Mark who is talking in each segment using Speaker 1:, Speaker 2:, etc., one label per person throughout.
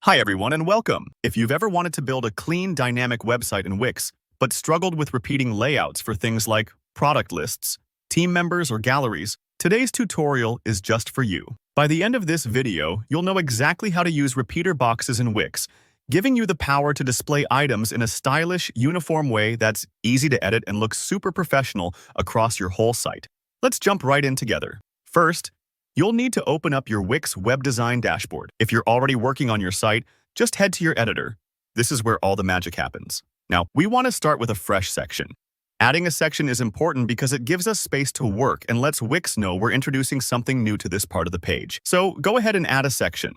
Speaker 1: Hi everyone and welcome! If you've ever wanted to build a clean, dynamic website in Wix, but struggled with repeating layouts for things like product lists, team members, or galleries, today's tutorial is just for you. By the end of this video, you'll know exactly how to use repeater boxes in Wix, giving you the power to display items in a stylish, uniform way that's easy to edit and looks super professional across your whole site. Let's jump right in together. First, you'll need to open up your Wix web design dashboard. If you're already working on your site, just head to your editor. This is where all the magic happens. Now, we want to start with a fresh section. Adding a section is important because it gives us space to work and lets Wix know we're introducing something new to this part of the page. So go ahead and add a section.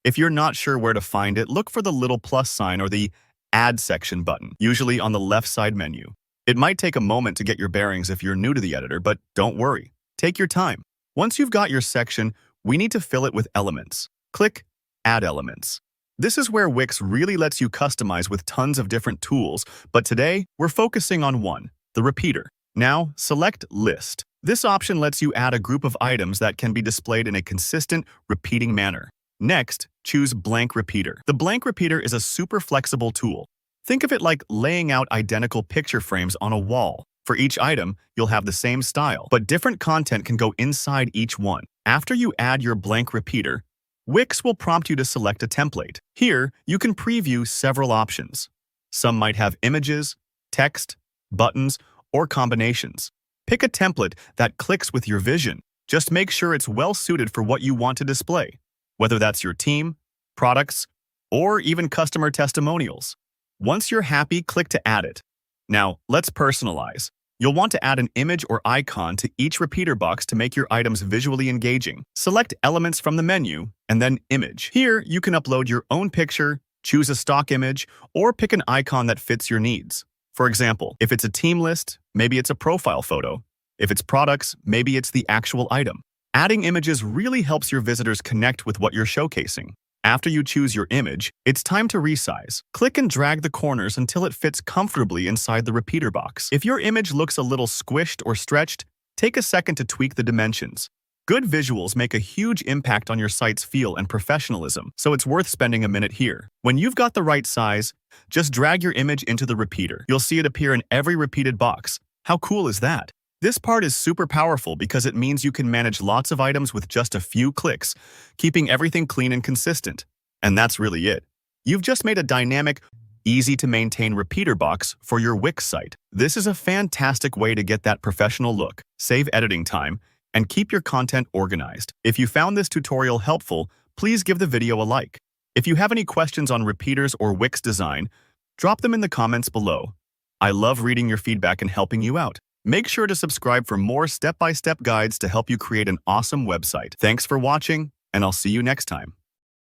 Speaker 1: If you're not sure where to find it, look for the little plus sign or the Add Section button, usually on the left side menu. It might take a moment to get your bearings if you're new to the editor, but don't worry. Take your time. Once you've got your section, we need to fill it with elements. Click Add Elements. This is where Wix really lets you customize with tons of different tools, but today we're focusing on one, the repeater. Now, select List. This option lets you add a group of items that can be displayed in a consistent, repeating manner. Next, choose Blank Repeater. The Blank Repeater is a super flexible tool. Think of it like laying out identical picture frames on a wall. For each item, you'll have the same style, but different content can go inside each one. After you add your blank repeater, Wix will prompt you to select a template. Here, you can preview several options. Some might have images, text, buttons, or combinations. Pick a template that clicks with your vision. Just make sure it's well suited for what you want to display, whether that's your team, products, or even customer testimonials. Once you're happy, click to add it. Now, let's personalize. You'll want to add an image or icon to each repeater box to make your items visually engaging. Select Elements from the menu, and then Image. Here, you can upload your own picture, choose a stock image, or pick an icon that fits your needs. For example, if it's a team list, maybe it's a profile photo. If it's products, maybe it's the actual item. Adding images really helps your visitors connect with what you're showcasing. After you choose your image, it's time to resize. Click and drag the corners until it fits comfortably inside the repeater box. If your image looks a little squished or stretched, take a second to tweak the dimensions. Good visuals make a huge impact on your site's feel and professionalism, so it's worth spending a minute here. When you've got the right size, just drag your image into the repeater. You'll see it appear in every repeated box. How cool is that? This part is super powerful because it means you can manage lots of items with just a few clicks, keeping everything clean and consistent. And that's really it. You've just made a dynamic, easy-to-maintain repeater box for your Wix site. This is a fantastic way to get that professional look, save editing time, and keep your content organized. If you found this tutorial helpful, please give the video a like. If you have any questions on repeaters or Wix design, drop them in the comments below. I love reading your feedback and helping you out. Make sure to subscribe for more step-by-step guides to help you create an awesome website. Thanks for watching, and I'll see you next time.